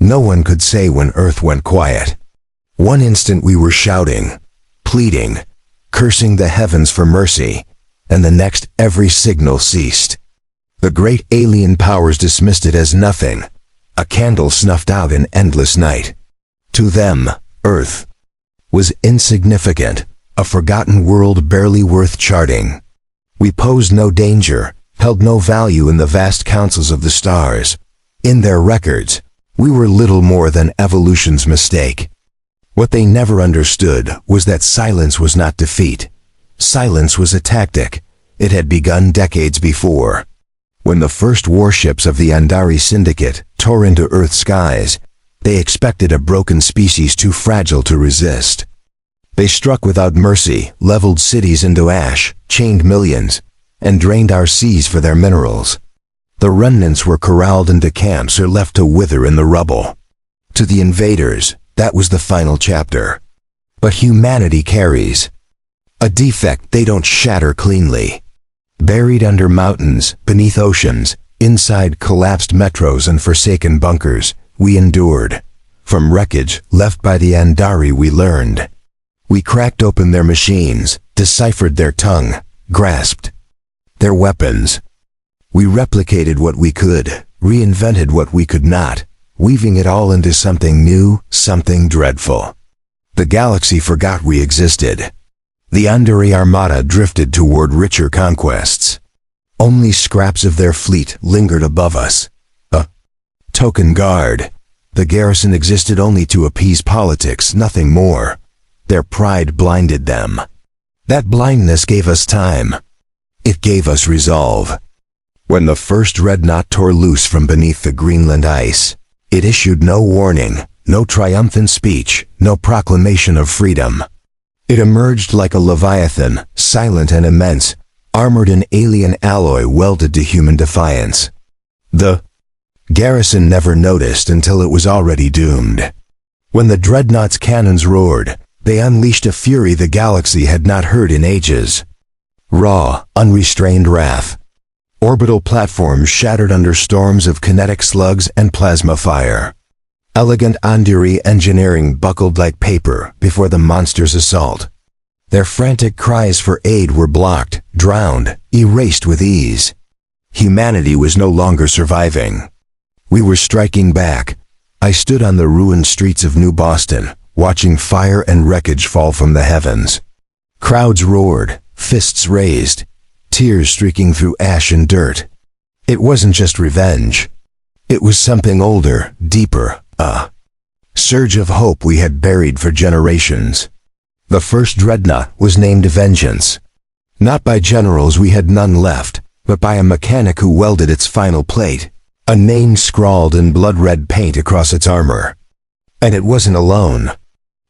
No one could say when Earth went quiet. One instant we were shouting, pleading, cursing the heavens for mercy, and the next every signal ceased. The great alien powers dismissed it as nothing, a candle snuffed out in endless night. To them, Earth was insignificant, a forgotten world barely worth charting. We posed no danger, held no value in the vast councils of the stars. In their records, we were little more than evolution's mistake. What they never understood was that silence was not defeat. Silence was a tactic. It had begun decades before. When the first warships of the Andari Syndicate tore into Earth's skies, they expected a broken species too fragile to resist. They struck without mercy, leveled cities into ash, chained millions, and drained our seas for their minerals. The remnants were corralled into camps or left to wither in the rubble. To the invaders, that was the final chapter. But humanity carries a defect they don't shatter cleanly. Buried under mountains, beneath oceans, inside collapsed metros and forsaken bunkers, we endured. From wreckage left by the Andari we learned. We cracked open their machines, deciphered their tongue, grasped their weapons. We replicated what we could, reinvented what we could not, weaving it all into something new, something dreadful. The galaxy forgot we existed. The Andari Armada drifted toward richer conquests. Only scraps of their fleet lingered above us. A token guard. The garrison existed only to appease politics, nothing more. Their pride blinded them. That blindness gave us time. It gave us resolve. When the first Dreadnought tore loose from beneath the Greenland ice, it issued no warning, no triumphant speech, no proclamation of freedom. It emerged like a leviathan, silent and immense, armored in alien alloy welded to human defiance. The garrison never noticed until it was already doomed. When the Dreadnought's cannons roared, they unleashed a fury the galaxy had not heard in ages. Raw, unrestrained wrath. Orbital platforms shattered under storms of kinetic slugs and plasma fire. Elegant Andari engineering buckled like paper before the monster's assault. Their frantic cries for aid were blocked, drowned, erased with ease. Humanity was no longer surviving. We were striking back. I stood on the ruined streets of New Boston, watching fire and wreckage fall from the heavens. Crowds roared, fists raised, tears streaking through ash and dirt. It wasn't just revenge. It was something older, deeper, a surge of hope we had buried for generations. The first Dreadnought was named Vengeance. Not by generals we had none left, but by a mechanic who welded its final plate, a name scrawled in blood-red paint across its armor. And it wasn't alone.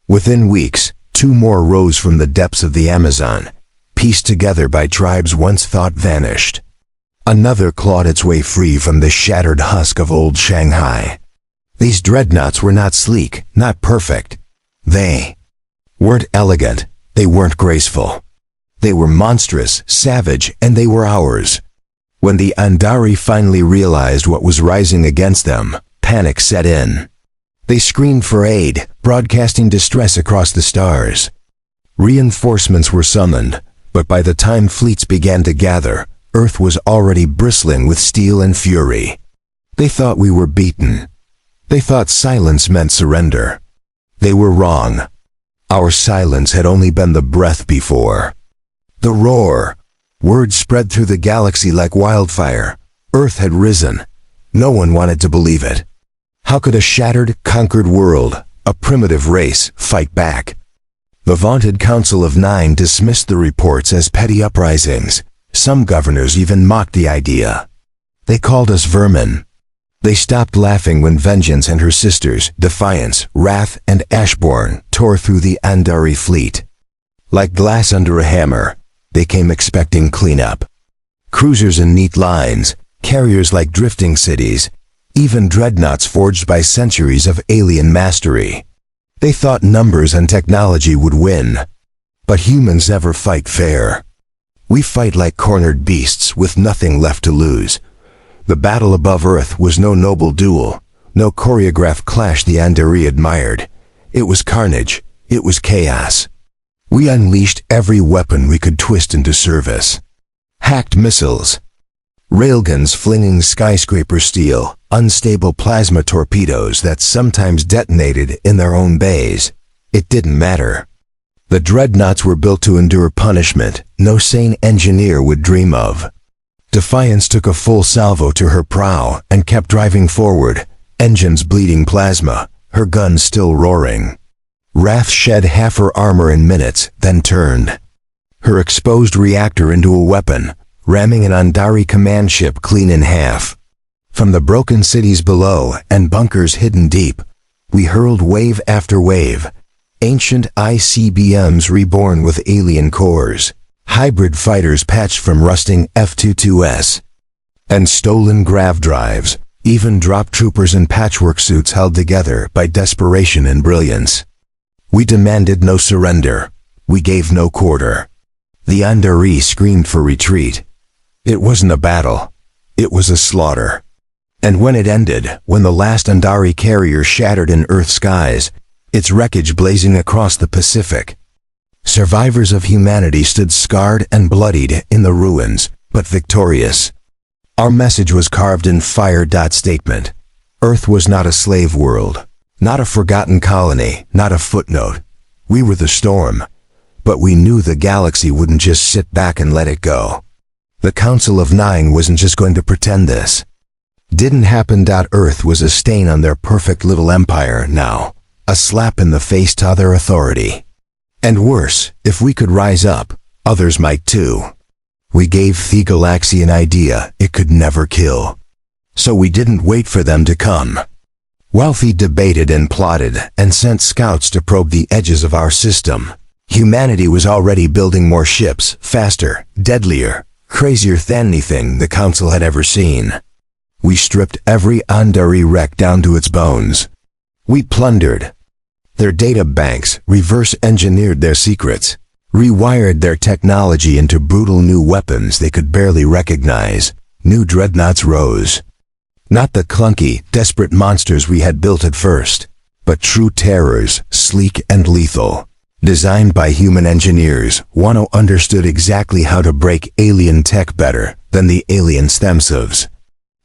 Within weeks, 2 more rose from the depths of the Amazon, pieced together by tribes once thought vanished. Another clawed its way free from the shattered husk of old Shanghai. These Dreadnoughts were not sleek, not perfect. They weren't elegant, they weren't graceful. They were monstrous, savage, and they were ours. When the Andari finally realized what was rising against them, panic set in. They screamed for aid, broadcasting distress across the stars. Reinforcements were summoned, but by the time fleets began to gather, Earth was already bristling with steel and fury. They thought we were beaten. They thought silence meant surrender. They were wrong. Our silence had only been the breath before. The roar. Word spread through the galaxy like wildfire. Earth had risen. No one wanted to believe it. How could a shattered, conquered world, a primitive race, fight back? The vaunted Council of 9 dismissed the reports as petty uprisings. Some governors even mocked the idea. They called us vermin. They stopped laughing when Vengeance and her sisters, Defiance, Wrath, and Ashbourne, tore through the Andari fleet. Like glass under a hammer, they came expecting cleanup. Cruisers in neat lines, carriers like drifting cities, even dreadnoughts forged by centuries of alien mastery. They thought numbers and technology would win. But humans never fight fair. We fight like cornered beasts with nothing left to lose. The battle above Earth was no noble duel, no choreographed clash the Andari admired. It was carnage. It was chaos. We unleashed every weapon we could twist into service. Hacked missiles, railguns flinging skyscraper steel, unstable plasma torpedoes that sometimes detonated in their own bays. It didn't matter. The Dreadnoughts were built to endure punishment no sane engineer would dream of. Defiance took a full salvo to her prow and kept driving forward, engines bleeding plasma, her guns still roaring. Wrath shed half her armor in minutes, then turned her exposed reactor into a weapon, ramming an Andari command ship clean in half. From the broken cities below and bunkers hidden deep, we hurled wave after wave, ancient ICBMs reborn with alien cores, hybrid fighters patched from rusting F-22s, and stolen grav drives, even drop troopers in patchwork suits held together by desperation and brilliance. We demanded no surrender. We gave no quarter. The Andari screamed for retreat. It wasn't a battle. It was a slaughter. And when it ended, when the last Andari carrier shattered in Earth's skies, its wreckage blazing across the Pacific, survivors of humanity stood scarred and bloodied in the ruins, but victorious. Our message was carved in fire. Statement. Earth was not a slave world, not a forgotten colony, not a footnote. We were the storm, but we knew the galaxy wouldn't just sit back and let it go. The Council of Nine wasn't just going to pretend this didn't happen. Earth was a stain on their perfect little empire now, a slap in the face to their authority. And worse, if we could rise up, others might too. We gave the galaxy an idea it could never kill. So we didn't wait for them to come. Wealthy debated and plotted and sent scouts to probe the edges of our system. Humanity was already building more ships, faster, deadlier, crazier than anything the Council had ever seen. We stripped every Andari wreck down to its bones. We plundered their data banks, reverse-engineered their secrets, rewired their technology into brutal new weapons they could barely recognize. New dreadnoughts rose. Not the clunky, desperate monsters we had built at first, but true terrors, sleek and lethal. Designed by human engineers, Wano understood exactly how to break alien tech better than the alien Stemsovs.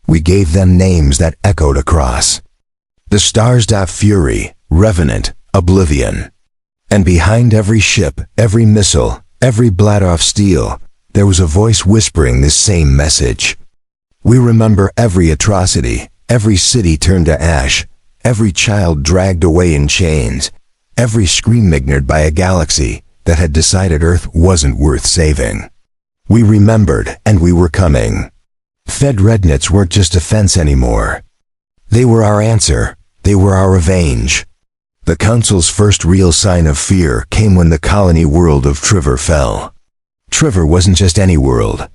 We gave them names that echoed across the stars. Fury, Revenant, Oblivion. And behind every ship, every missile, every blade of steel, there was a voice whispering this same message. We remember every atrocity, every city turned to ash, every child dragged away in chains, every scream ignored by a galaxy that had decided Earth wasn't worth saving. We remembered, and we were coming. Dreadnoughts weren't just a fence anymore. They were our answer. They were our revenge. The Council's first real sign of fear came when the colony world of Trevor fell. Trevor wasn't just any world.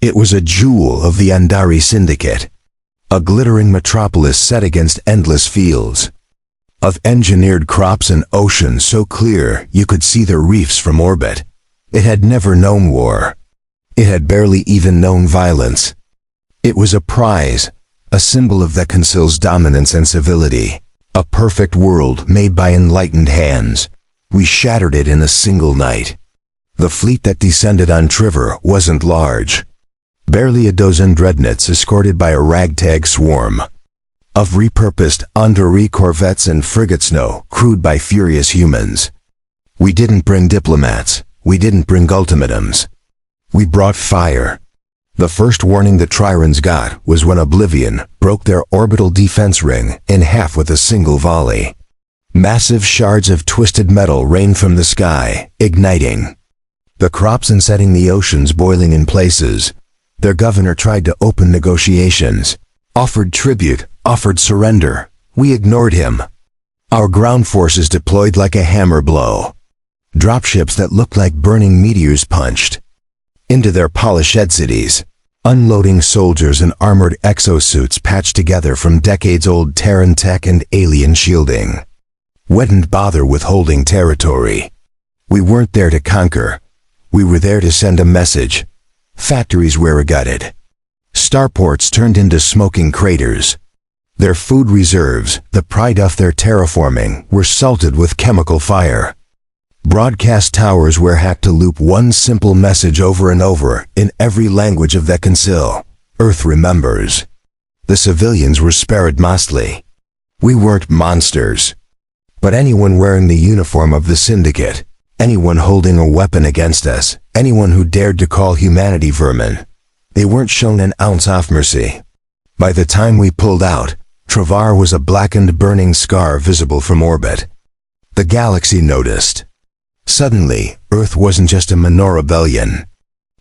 It was a jewel of the Andari Syndicate, a glittering metropolis set against endless fields of engineered crops and oceans so clear you could see the reefs from orbit. It had never known war. It had barely even known violence. It was a prize, a symbol of the Council's dominance and civility, a perfect world made by enlightened hands. We shattered it in a single night. The fleet that descended on Trevor wasn't large. Barely a dozen dreadnoughts escorted by a ragtag swarm of repurposed Andari corvettes and frigates crewed by furious humans. We didn't bring diplomats. We didn't bring ultimatums. We brought fire. The first warning the Trirans got was when Oblivion broke their orbital defense ring in half with a single volley. Massive shards of twisted metal rained from the sky, igniting the crops and setting the oceans boiling in places. Their governor tried to open negotiations, offered tribute, offered surrender. We ignored him. Our ground forces deployed like a hammer blow. Dropships that looked like burning meteors punched into their polished cities, unloading soldiers in armored exosuits patched together from decades-old Terran tech and alien shielding. We didn't bother with holding territory. We weren't there to conquer. We were there to send a message. Factories were gutted. Starports turned into smoking craters. Their food reserves, the pride of their terraforming, were salted with chemical fire. Broadcast towers were hacked to loop one simple message over and over in every language of Defenseless. Earth remembers. The civilians were spared mostly. We weren't monsters. But anyone wearing the uniform of the Syndicate, anyone holding a weapon against us, anyone who dared to call humanity vermin, they weren't shown an ounce of mercy. By the time we pulled out, Travar was a blackened, burning scar visible from orbit. The galaxy noticed. Suddenly, Earth wasn't just a minor rebellion.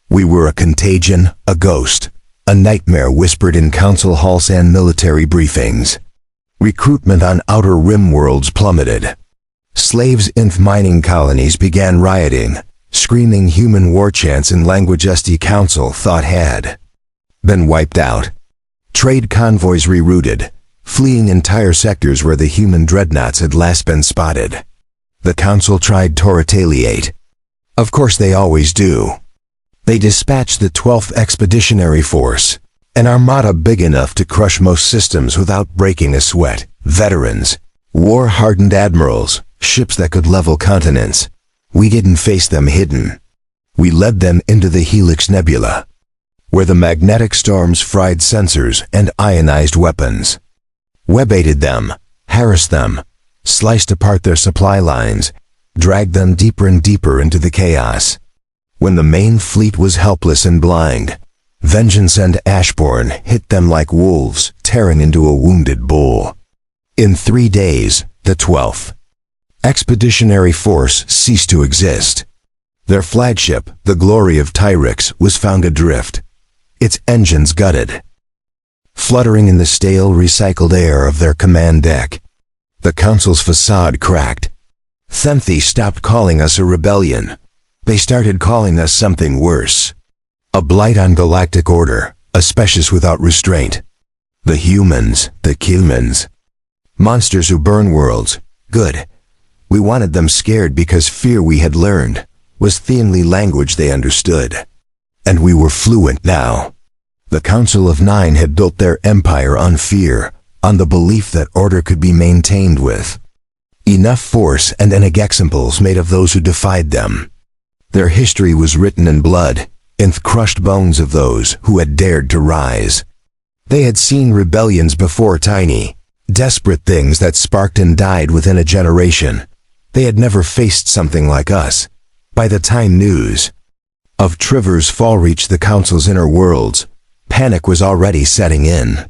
We were a contagion, a ghost, a nightmare whispered in council halls and military briefings. Recruitment on outer rim worlds plummeted. Slaves in mining colonies began rioting, screaming human war chants in languages the council thought had been wiped out. Trade convoys rerouted, fleeing entire sectors where the human dreadnoughts had last been spotted. The council tried to retaliate. Of course they always do. They dispatched the 12th Expeditionary Force, an armada big enough to crush most systems without breaking a sweat. Veterans, war-hardened admirals, ships that could level continents. We didn't face them hidden. We led them into the Helix Nebula, where the magnetic storms fried sensors and ionized weapons. Web-aided them, harassed them, sliced apart their supply lines, dragged them deeper and deeper into the chaos. When the main fleet was helpless and blind, Vengeance and Ashbourne hit them like wolves tearing into a wounded bull. In 3 days, the 12th Expeditionary Force ceased to exist. Their flagship, the Glory of Tyrix, was found adrift, its engines gutted, fluttering in the stale, recycled air of their command deck. The Council's facade cracked. Thenthe stopped calling us a rebellion. They started calling us something worse. A blight on galactic order, a species without restraint. The humans, the Kilmans. Monsters who burn worlds. Good. We wanted them scared because fear, we had learned, was Theanly language they understood. And we were fluent now. The Council of Nine had built their empire on fear, on the belief that order could be maintained with enough force and examples made of those who defied them. Their history was written in blood, in the crushed bones of those who had dared to rise. They had seen rebellions before, tiny, desperate things that sparked and died within a generation. They had never faced something like us. By the time news of Triver's fall reached the Council's inner worlds, panic was already setting in.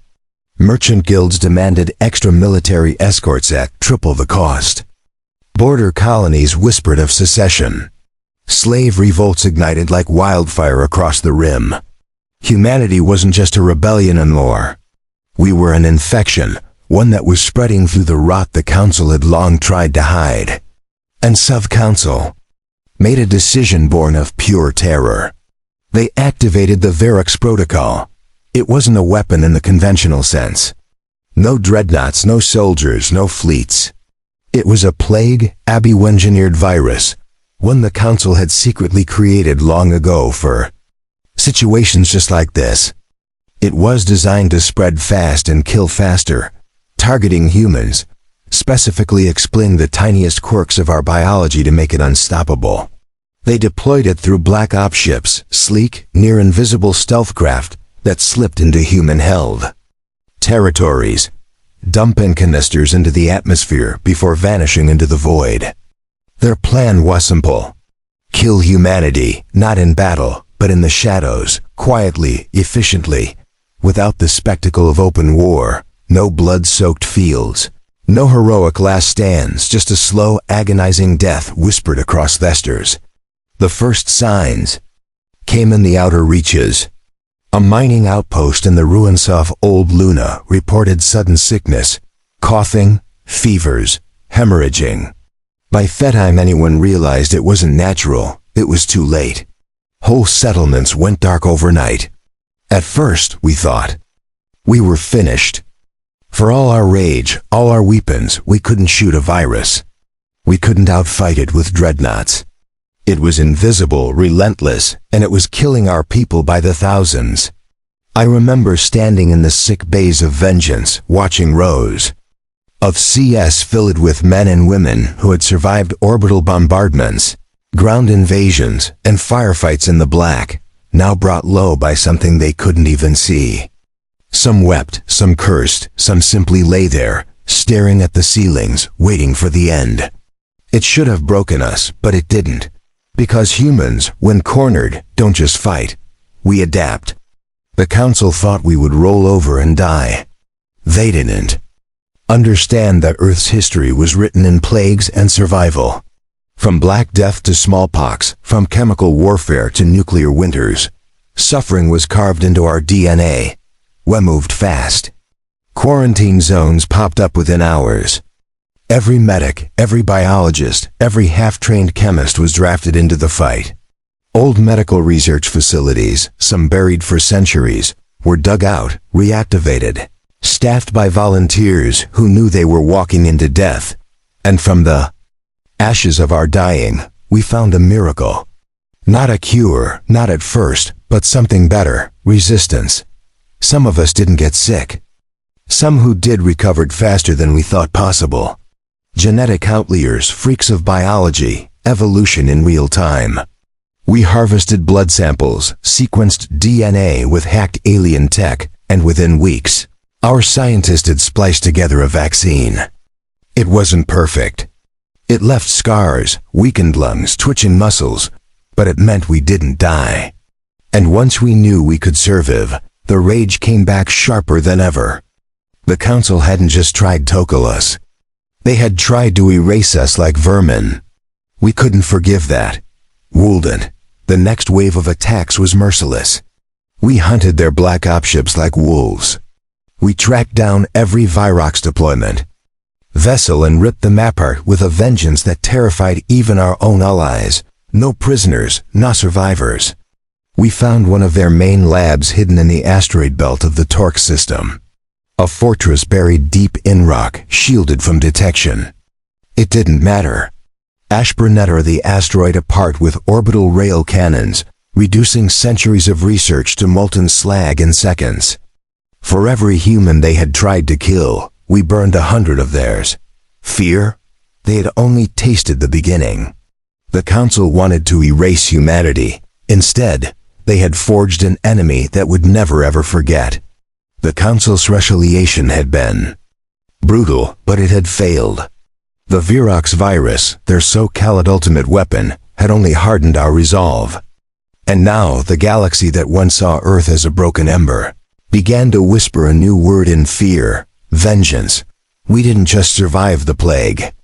Merchant guilds demanded extra military escorts at triple the cost. Border colonies whispered of secession. Slave revolts ignited like wildfire across the rim. Humanity wasn't just a rebellion anymore. We were an infection, one that was spreading through the rot the Council had long tried to hide. And Sub-Council made a decision born of pure terror. They activated the Varrox Protocol. It wasn't a weapon in the conventional sense. No dreadnoughts, no soldiers, no fleets. It was a plague, Abu-engineered virus, one the Council had secretly created long ago for situations just like this. It was designed to spread fast and kill faster, targeting humans, specifically exploiting the tiniest quirks of our biology to make it unstoppable. They deployed it through black ops ships, sleek, near-invisible stealth craft that slipped into human-held territories, dumping canisters into the atmosphere before vanishing into the void. Their plan was simple. Kill humanity, not in battle, but in the shadows, quietly, efficiently, without the spectacle of open war, no blood-soaked fields, no heroic last stands, just a slow, agonizing death whispered across Vesters. The first signs came in the outer reaches. A mining outpost in the ruins of Old Luna reported sudden sickness, coughing, fevers, hemorrhaging. By time anyone realized it wasn't natural, it was too late. Whole settlements went dark overnight. At first, we thought we were finished. For all our rage, all our weapons, we couldn't shoot a virus. We couldn't outfight it with dreadnoughts. It was invisible, relentless, and it was killing our people by the thousands. I remember standing in the sick bays of vengeance, watching rows of CS filled with men and women who had survived orbital bombardments, ground invasions, and firefights in the black, now brought low by something they couldn't even see. Some wept, some cursed, some simply lay there, staring at the ceilings, waiting for the end. It should have broken us, but it didn't. Because humans, when cornered, don't just fight. We adapt. The Council thought we would roll over and die. They didn't. Understand that Earth's history was written in plagues and survival. From Black Death to smallpox, from chemical warfare to nuclear winters, suffering was carved into our DNA. We moved fast. Quarantine zones popped up within hours. Every medic, every biologist, every half-trained chemist was drafted into the fight. Old medical research facilities, some buried for centuries, were dug out, reactivated, staffed by volunteers who knew they were walking into death. And from the ashes of our dying, we found a miracle. Not a cure, not at first, but something better, resistance. Some of us didn't get sick. Some who did recovered faster than we thought possible. Genetic outliers, freaks of biology, evolution in real time. We harvested blood samples, sequenced DNA with hacked alien tech, and within weeks, our scientists had spliced together a vaccine. It wasn't perfect. It left scars, weakened lungs, twitching muscles, but it meant we didn't die. And once we knew we could survive, the rage came back sharper than ever. The Council hadn't just tried to kill us. They had tried to erase us like vermin. We couldn't forgive that. Wounded, the next wave of attacks was merciless. We hunted their black ops ships like wolves. We tracked down every Virox deployment, vessel, and ripped them apart with a vengeance that terrified even our own allies. No prisoners, no survivors. We found one of their main labs hidden in the asteroid belt of the Torque system. A fortress buried deep in rock, shielded from detection. It didn't matter. Ashburn tore the asteroid apart with orbital rail cannons, reducing centuries of research to molten slag in seconds. For every human they had tried to kill, we burned 100 of theirs. Fear? They had only tasted the beginning. The Council wanted to erase humanity. Instead, they had forged an enemy that would never ever forget. The Council's retaliation had been brutal, but it had failed. The Virox virus, their so-called ultimate weapon, had only hardened our resolve. And now the galaxy that once saw Earth as a broken ember began to whisper a new word in fear: vengeance. We didn't just survive the plague.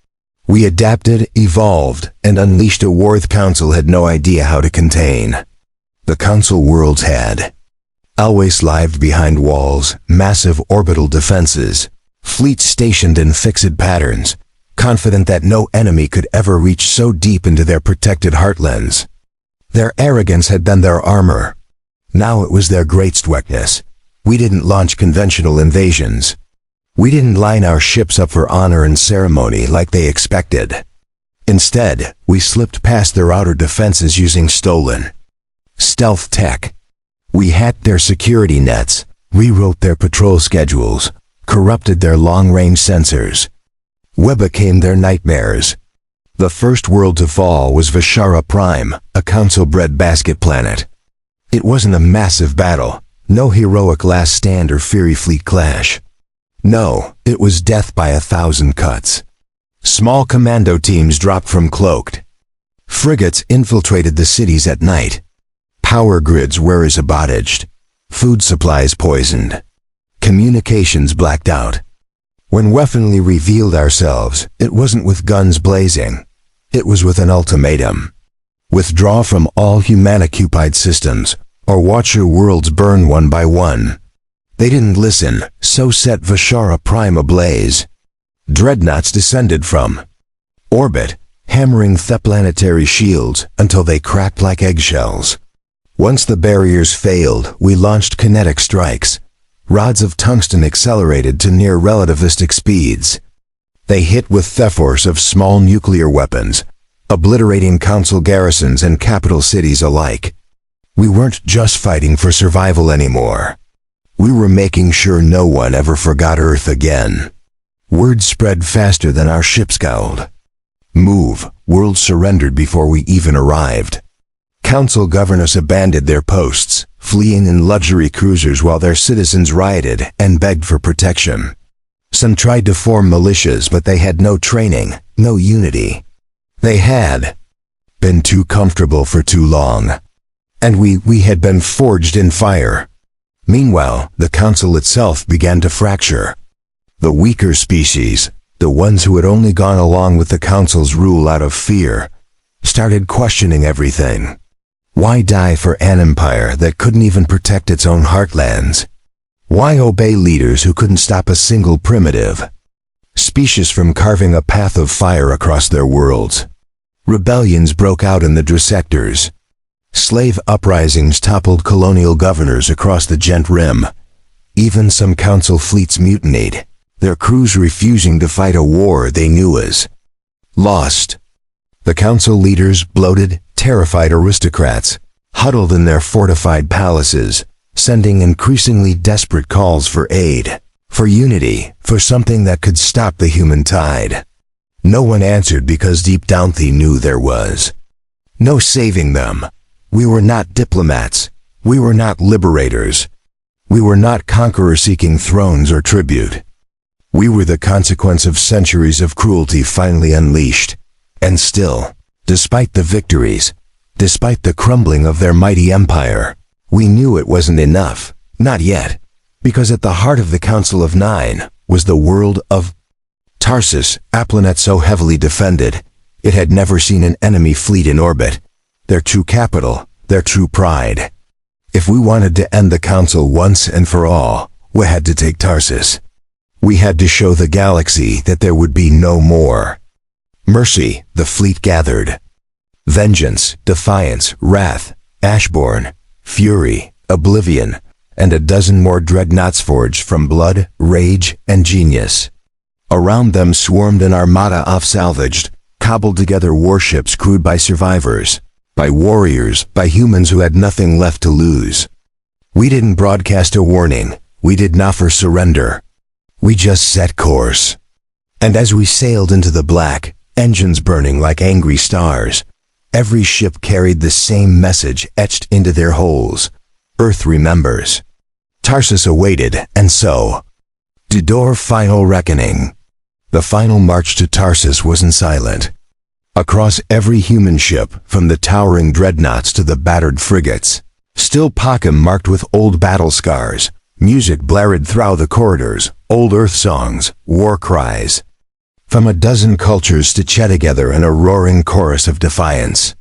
We adapted, evolved, and unleashed a war the Council had no idea how to contain. The Council worlds had always lived behind walls, massive orbital defenses, fleets stationed in fixed patterns, confident that no enemy could ever reach so deep into their protected heartlands. Their arrogance had been their armor. Now it was their greatest weakness. We didn't launch conventional invasions. We didn't line our ships up for honor and ceremony like they expected. Instead, we slipped past their outer defenses using stolen stealth tech. We hacked their security nets, rewrote their patrol schedules, corrupted their long-range sensors. We became their nightmares. The first world to fall was Vishara Prime, a Council-bred basket planet. It wasn't a massive battle. No heroic last stand or Fury Fleet clash. No, it was death by 1,000 cuts. Small commando teams dropped from cloaked frigates, infiltrated the cities at night. Power grids were sabotaged. Food supplies poisoned. Communications blacked out. When we finally revealed ourselves, it wasn't with guns blazing. It was with an ultimatum. Withdraw from all human-occupied systems, or watch your worlds burn one by one. They didn't listen, so set Vishara Prime ablaze. Dreadnoughts descended from orbit, hammering theplanetary shields until they cracked like eggshells. Once the barriers failed, we launched kinetic strikes. Rods of tungsten accelerated to near relativistic speeds. They hit with the force of small nuclear weapons, obliterating Council garrisons and capital cities alike. We weren't just fighting for survival anymore. We were making sure no one ever forgot Earth again. Word spread faster than our ship scowled. Move, world surrendered before we even arrived. Council governors abandoned their posts, fleeing in luxury cruisers while their citizens rioted and begged for protection. Some tried to form militias, but they had no training, no unity. They had been too comfortable for too long. And we had been forged in fire. Meanwhile, the council itself began to fracture. The weaker species, the ones who had only gone along with the council's rule out of fear, started questioning everything. Why die for an empire that couldn't even protect its own heartlands? Why obey leaders who couldn't stop a single primitive species from carving a path of fire across their worlds? Rebellions broke out in the Dreadnoughts. Slave uprisings toppled colonial governors across the Gent Rim. Even some council fleets mutinied, their crews refusing to fight a war they knew was lost. The council leaders, bloated, terrified aristocrats, huddled in their fortified palaces, sending increasingly desperate calls for aid, for unity, for something that could stop the human tide. No one answered because deep down they knew there was no saving them. We were not diplomats. We were not liberators. We were not conquerors seeking thrones or tribute. We were the consequence of centuries of cruelty finally unleashed. And still, despite the victories, despite the crumbling of their mighty empire, we knew it wasn't enough. Not yet. Because at the heart of the Council of Nine was the world of Tarsus, a planet so heavily defended, it had never seen an enemy fleet in orbit. Their true capital, their true pride. If we wanted to end the council once and for all, we had to take Tarsus. We had to show the galaxy that there would be no more mercy. The fleet gathered. Vengeance, defiance, wrath, Ashborn, fury, oblivion, and a dozen more dreadnoughts forged from blood, rage, and genius. Around them swarmed an armada of salvaged, cobbled together warships crewed by survivors, by warriors, by humans who had nothing left to lose. We didn't broadcast a warning. We didn't offer surrender. We just set course. And as we sailed into the black, engines burning like angry stars, every ship carried the same message etched into their hulls. Earth remembers. Tarsus awaited, and so, Didor final reckoning. The final march to Tarsus wasn't silent. Across every human ship, from the towering dreadnoughts to the battered frigates, still pocket marked with old battle scars, music blared through the corridors, old Earth songs, war cries. From a dozen cultures stitched together in a roaring chorus of defiance.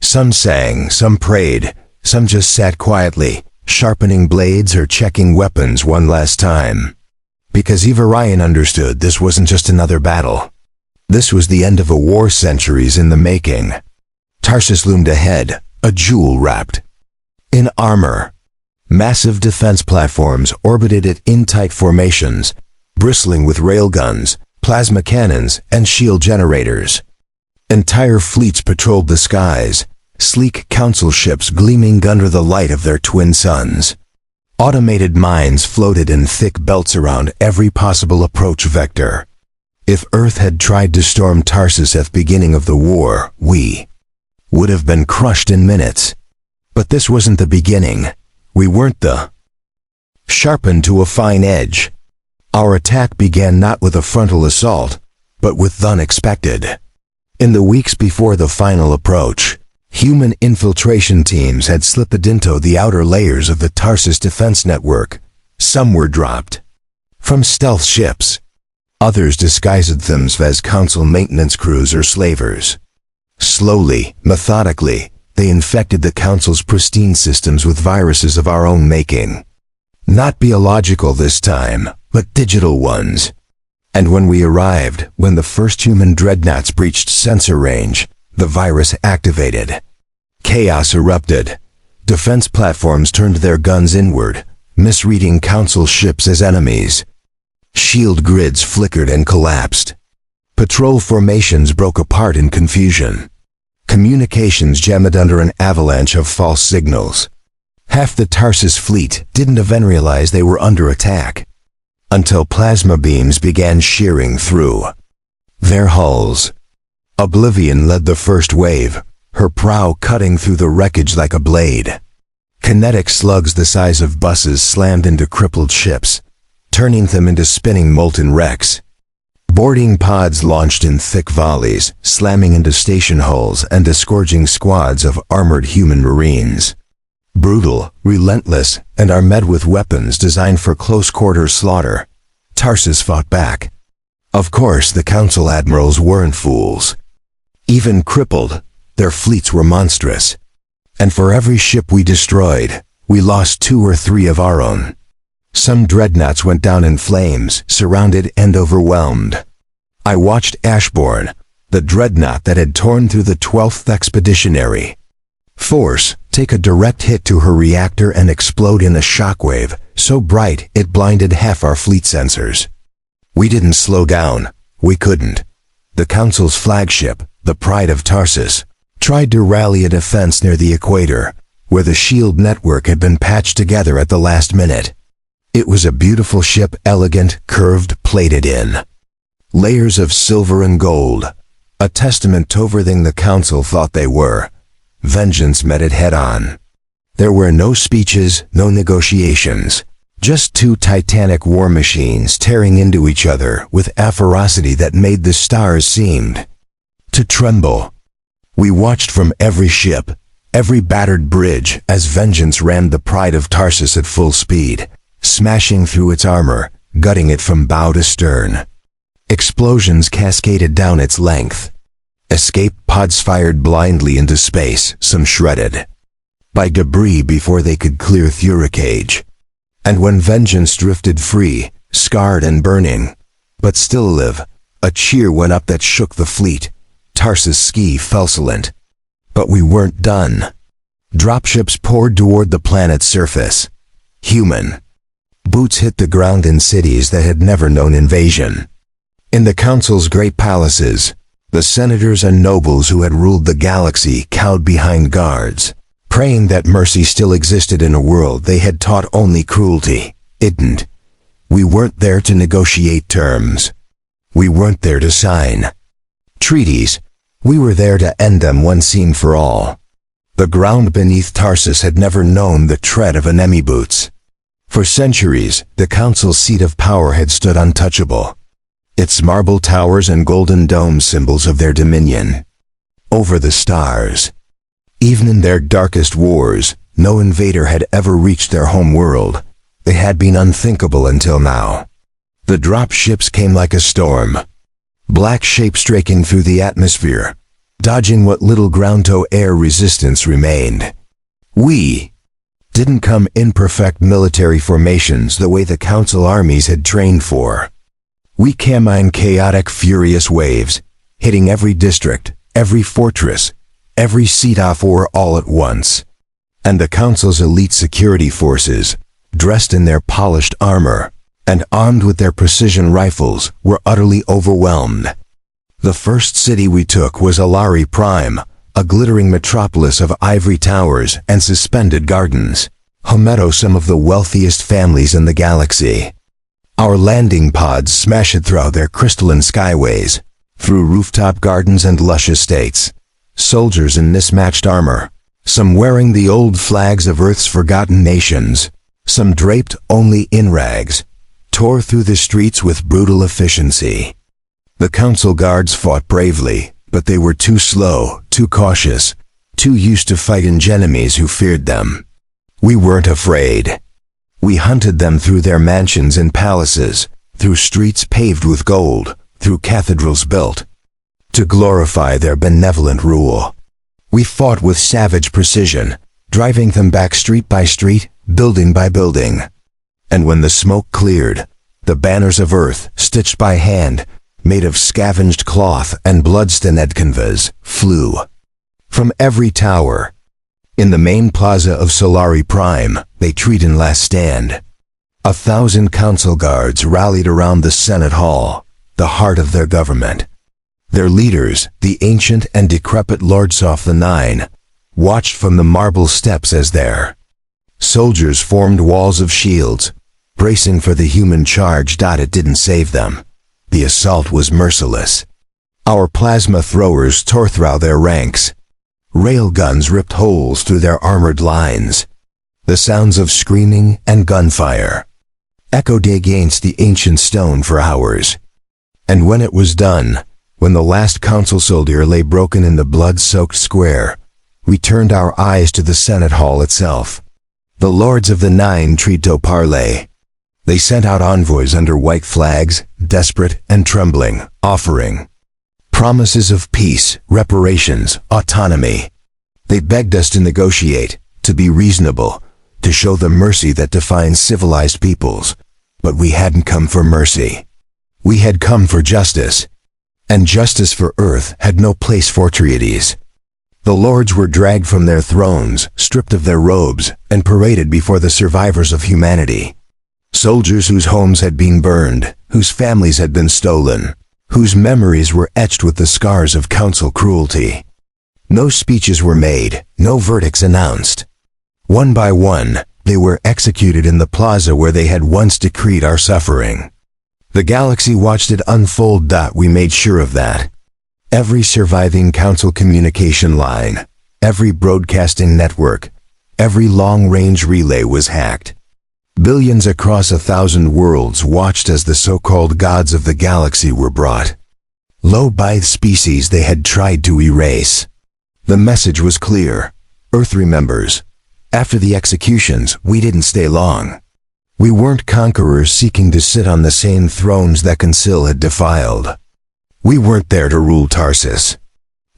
Some sang, some prayed, some just sat quietly, sharpening blades or checking weapons one last time. Because Eva Ryan understood this wasn't just another battle. This was the end of a war centuries in the making. Tarsus loomed ahead, a jewel wrapped in armor. Massive defense platforms orbited it in tight formations, bristling with railguns, plasma cannons, and shield generators. Entire fleets patrolled the skies, sleek council ships gleaming under the light of their twin suns. Automated mines floated in thick belts around every possible approach vector. If Earth had tried to storm Tarsus at the beginning of the war, we would have been crushed in minutes. But this wasn't the beginning. We weren't the sharpened to a fine edge. Our attack began not with a frontal assault, but with the unexpected. In the weeks before the final approach, human infiltration teams had slipped into the outer layers of the Tarsus defense network. Some were dropped from stealth ships. Others disguised themselves as council maintenance crews or slavers. Slowly, methodically, they infected the council's pristine systems with viruses of our own making. Not biological this time, but digital ones. And when we arrived, when the first human dreadnoughts breached sensor range, the virus activated. Chaos erupted. Defense platforms turned their guns inward, misreading council ships as enemies. Shield grids flickered and collapsed. Patrol formations broke apart in confusion. Communications jammed under an avalanche of false signals. Half the Tarsus fleet didn't even realize they were under attack, until plasma beams began shearing through their hulls. Oblivion led the first wave, her prow cutting through the wreckage like a blade. Kinetic slugs the size of buses slammed into crippled ships, turning them into spinning molten wrecks. Boarding pods launched in thick volleys, slamming into station hulls and disgorging squads of armored human marines. Brutal, relentless, and armed with weapons designed for close-quarter slaughter, Tarsus fought back. Of course, the council admirals weren't fools. Even crippled, their fleets were monstrous. And for every ship we destroyed, we lost 2 or 3 of our own. Some dreadnoughts went down in flames, surrounded and overwhelmed. I watched Ashbourne, the dreadnought that had torn through the 12th Expeditionary Force, take a direct hit to her reactor and explode in a shockwave so bright it blinded half our fleet sensors. We didn't slow down. We couldn't. The Council's flagship, the Pride of Tarsus, tried to rally a defense near the equator, where the shield network had been patched together at the last minute. It was a beautiful ship, elegant, curved, plated in layers of silver and gold, a testament to everything the Council thought they were. Vengeance met it head-on. There were no speeches, no negotiations, just 2 titanic war machines tearing into each other with a ferocity that made the stars seemed to tremble. We watched from every ship, every battered bridge, as vengeance rammed the Pride of Tarsus at full speed, smashing through its armor, gutting it from bow to stern. Explosions cascaded down its length. Escape pods fired blindly into space, some shredded by debris before they could clear Thuricage. And when vengeance drifted free, scarred and burning, but still alive, a cheer went up that shook the fleet. Tarsus ski falsilent. But we weren't done. Dropships poured toward the planet's surface. Human boots hit the ground in cities that had never known invasion. In the Council's great palaces, the senators and nobles who had ruled the galaxy cowed behind guards, praying that mercy still existed in a world they had taught only cruelty. It didn't. We weren't there to negotiate terms. We weren't there to sign treaties. We were there to end them once and for all. The ground beneath Tarsus had never known the tread of enemy boots. For centuries, the Council's seat of power had stood untouchable, its marble towers and golden domes symbols of their dominion over the stars. Even in their darkest wars, no invader had ever reached their home world. They had been unthinkable until now. The drop ships came like a storm, black shapes striking through the atmosphere, dodging what little ground-to-air resistance remained. We didn't come in perfect military formations the way the Council armies had trained for. We came in chaotic, furious waves, hitting every district, every fortress, every seat-off-war all at once. And the Council's elite security forces, dressed in their polished armor and armed with their precision rifles, were utterly overwhelmed. The first city we took was Alari Prime, a glittering metropolis of ivory towers and suspended gardens, home to some of the wealthiest families in the galaxy. Our landing pods smashed through their crystalline skyways, through rooftop gardens and lush estates. Soldiers in mismatched armor, some wearing the old flags of Earth's forgotten nations, some draped only in rags, tore through the streets with brutal efficiency. The Council guards fought bravely, but they were too slow, too cautious, too used to fighting enemies who feared them. We weren't afraid. We hunted them through their mansions and palaces, through streets paved with gold, through cathedrals built to glorify their benevolent rule. We fought with savage precision, driving them back street by street, building by building. And when the smoke cleared, the banners of Earth, stitched by hand, made of scavenged cloth and blood-stained canvas, flew from every tower. In the main plaza of Solari Prime, they treated last stand. 1,000 Council guards rallied around the Senate Hall, the heart of their government. Their leaders, the ancient and decrepit Lords of the Nine, watched from the marble steps as their Soldiers formed walls of shields, bracing for the human charge. It didn't save them. The assault was merciless. Our plasma throwers tore through their ranks. Railguns ripped holes through their armored lines. The sounds of screaming and gunfire echoed against the ancient stone for hours. And when it was done, when the last council soldier lay broken in the blood-soaked square, we turned our eyes to the Senate Hall itself. The lords of the Nine tried to parley. They sent out envoys under white flags, desperate and trembling, offering promises of peace, reparations, autonomy. They begged us to negotiate, to be reasonable, to show the mercy that defines civilized peoples. But we hadn't come for mercy. We had come for justice. And justice for Earth had no place for treaties. The lords were dragged from their thrones, stripped of their robes, and paraded before the survivors of humanity. Soldiers whose homes had been burned, whose families had been stolen, whose memories were etched with the scars of council cruelty. No speeches were made, no verdicts announced. One by one, they were executed in the plaza where they had once decreed our suffering. The galaxy watched it unfold. We made sure of that. Every surviving council communication line, every broadcasting network, every long-range relay was hacked. Billions across 1,000 worlds watched as the so-called gods of the galaxy were brought low by the species they had tried to erase. The message was clear. Earth remembers. After the executions, we didn't stay long. We weren't conquerors seeking to sit on the same thrones that Consil had defiled. We weren't there to rule Tarsus.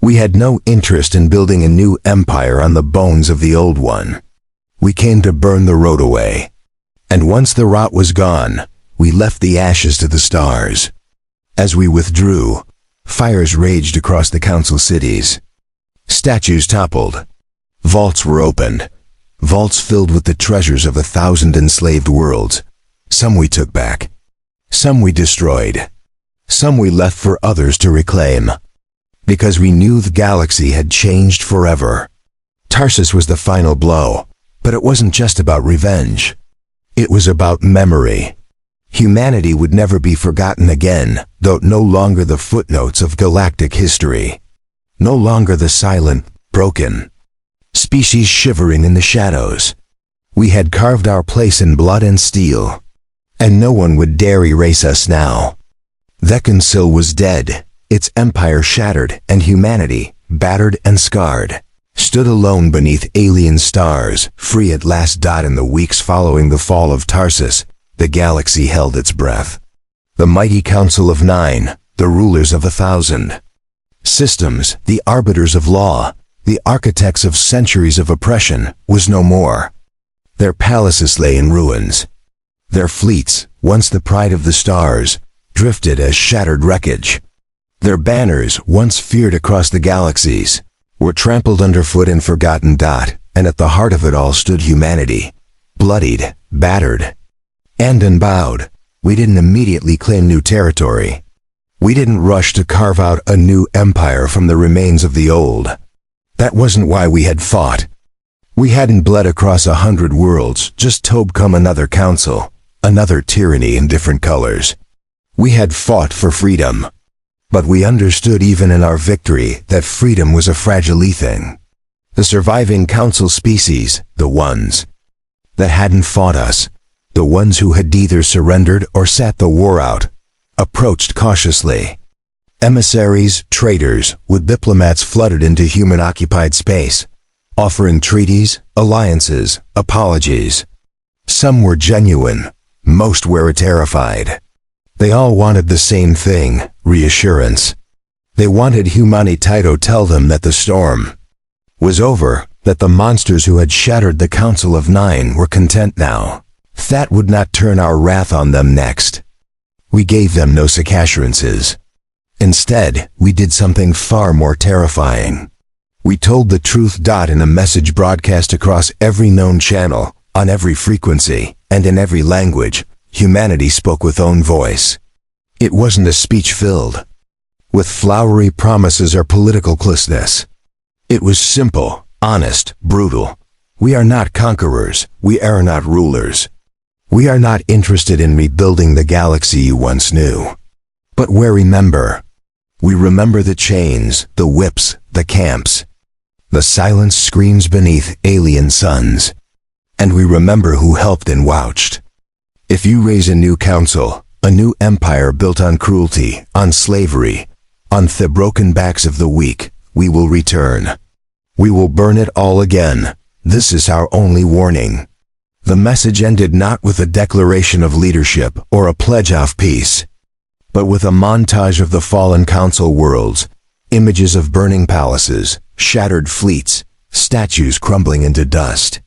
We had no interest in building a new empire on the bones of the old one. We came to burn the road away. And once the rot was gone, we left the ashes to the stars. As we withdrew, fires raged across the council cities. Statues toppled. Vaults were opened. Vaults filled with the treasures of 1,000 enslaved worlds. Some we took back. Some we destroyed. Some we left for others to reclaim. Because we knew the galaxy had changed forever. Tarsus was the final blow, but it wasn't just about revenge. It was about memory. Humanity would never be forgotten again, though no longer the footnotes of galactic history. No longer the silent, broken species shivering in the shadows. We had carved our place in blood and steel, and no one would dare erase us now. Consil was dead, its empire shattered, and humanity, battered and scarred, stood alone beneath alien stars, free at last. In the weeks following the fall of Tarsus, the galaxy held its breath. The mighty Council of Nine, the rulers of 1,000 systems, the arbiters of law, the architects of centuries of oppression, was no more. Their palaces lay in ruins. Their fleets, once the pride of the stars, drifted as shattered wreckage. Their banners, once feared across the galaxies, were trampled underfoot and forgotten. And at the heart of it all stood humanity, bloodied, battered, and unbowed. We didn't immediately claim new territory. We didn't rush to carve out a new empire from the remains of the old. That wasn't why we had fought. We hadn't bled across 100 worlds just to become another council, another tyranny in different colors. We had fought for freedom. But we understood even in our victory that freedom was a fragile thing. The surviving council species, the ones that hadn't fought us, the ones who had either surrendered or sat the war out, approached cautiously. Emissaries, traitors, with diplomats flooded into human-occupied space, offering treaties, alliances, apologies. Some were genuine, most were terrified. They all wanted the same thing, reassurance. They wanted humanity to tell them that the storm was over, that the monsters who had shattered the Council of Nine were content now. That would not turn our wrath on them next. We gave them no such assurances. Instead, we did something far more terrifying. We told the truth. In a message broadcast across every known channel, on every frequency, and in every language, humanity spoke with own voice. It wasn't a speech filled with flowery promises or political closeness. It was simple, honest, brutal. We are not conquerors, we are not rulers. We are not interested in rebuilding the galaxy you once knew. But we remember. We remember the chains, the whips, the camps, the silent screams beneath alien suns. And we remember who helped and vouched. If you raise a new council, a new empire built on cruelty, on slavery, on the broken backs of the weak, we will return. We will burn it all again. This is our only warning. The message ended not with a declaration of leadership or a pledge of peace, but with a montage of the fallen council worlds, images of burning palaces, shattered fleets, statues crumbling into dust.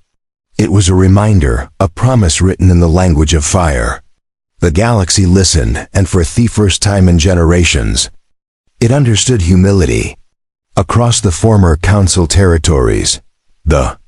It was a reminder, a promise written in the language of fire. The galaxy listened, and for the first time in generations, it understood humility. Across the former council territories, the